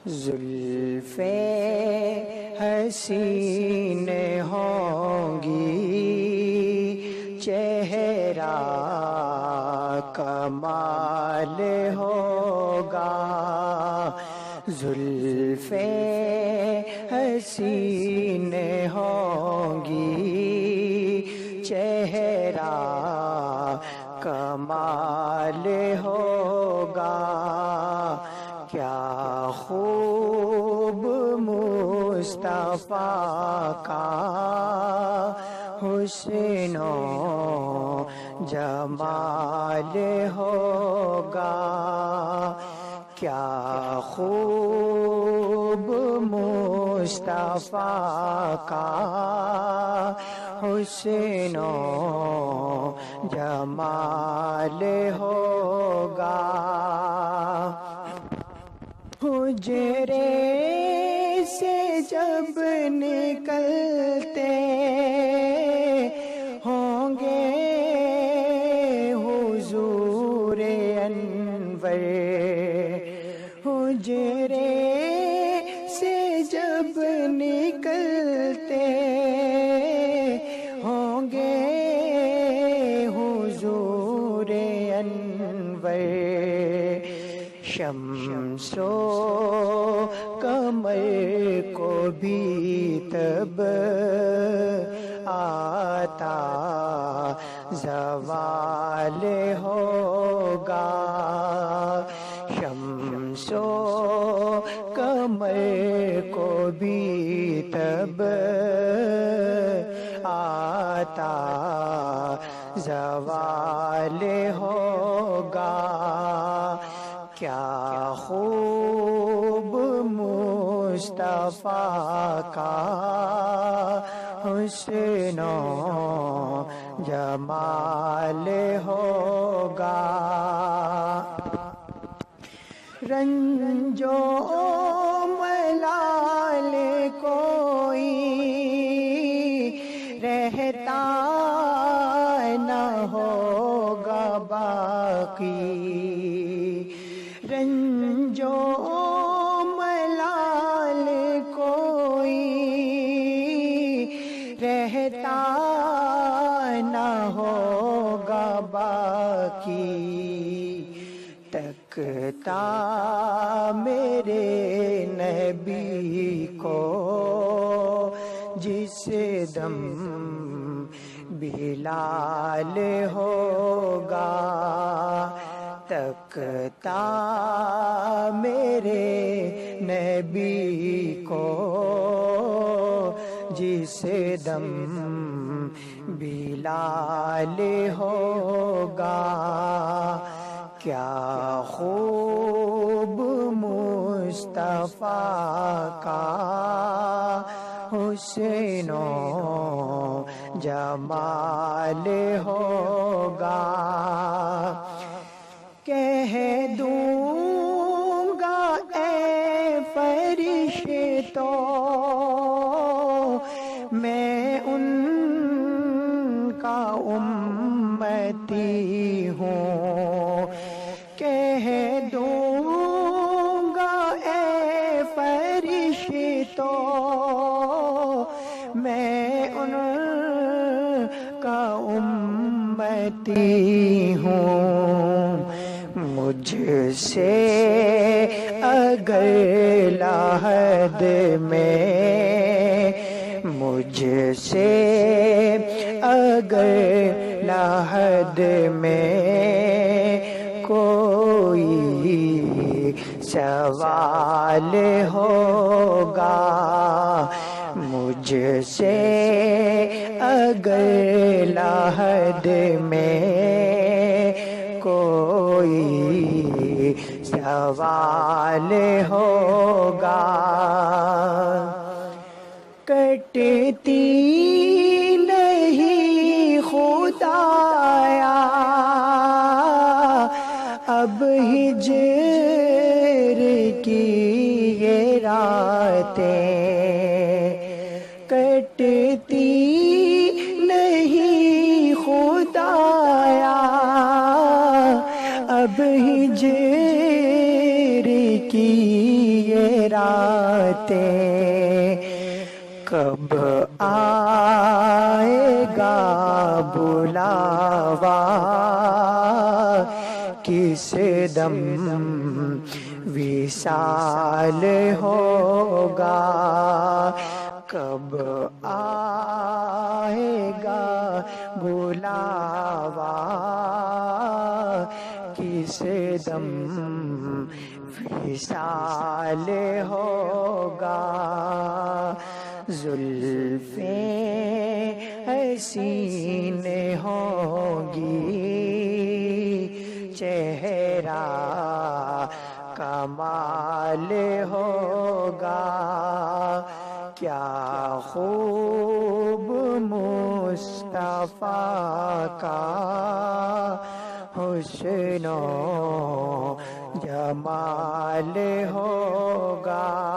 زلفیں حسین ہوں گی، چہرہ کمال ہوگا۔ زلفیں حسین ہوں گی، چہرہ کمال ہوگا۔ کیا خوب مصطفیٰ کا حسن و جمال ہوگا۔ کیا خوب مصطفیٰ کا حسن و جمال ہوگا۔ حجرے سے جب نکلتے ہوں گے حضور انور، حجرے سے جب نکلتے ہوں گے حضور انور، شمس و قمر کو بھی تب آتا زوال ہوگا۔ شمس و قمر کو بھی تب آتا زوال ہوگا۔ کیا خوب مصطفیٰ کا حسن و جمال ہوگا۔ رنج و ملال کوئی رہتا نہ ہوگا باقی، رنج و ملال کوئی رہتا نہ ہوگا باقی، تکتا میرے نبی کو جس دم بلال ہوگا، تکتا میرے نبی کو جس دم بلال ہوگا۔ کیا خوب مصطفیٰ کا حسن و جمال ہوگا۔ کہہ دوں گا اے فرشتوں میں ان کا امتی ہوں، کہہ دوں گا اے فرشتوں میں ان کا امتی ہوں۔ مجھ سے اگر لحد میں، مجھ سے اگر لحد میں کوئی سوال ہوگا، مجھ سے اگر لحد میں کوئی سوال ہوگا، کٹتی نہیں خدایا اب ہجر کی یہ راتیں، کٹتی نہیں خدایا اب ہجر کی یہ راتیں کب آئے گا بلاوا کس دم وصال ہوگا کب آئے گا بلاوا کس دم وصال ہوگا زلفیں حسین ہوں گی چہرہ کمال ہوگا کیا خوب مصطفیٰ کا حسن و جمال ہوگا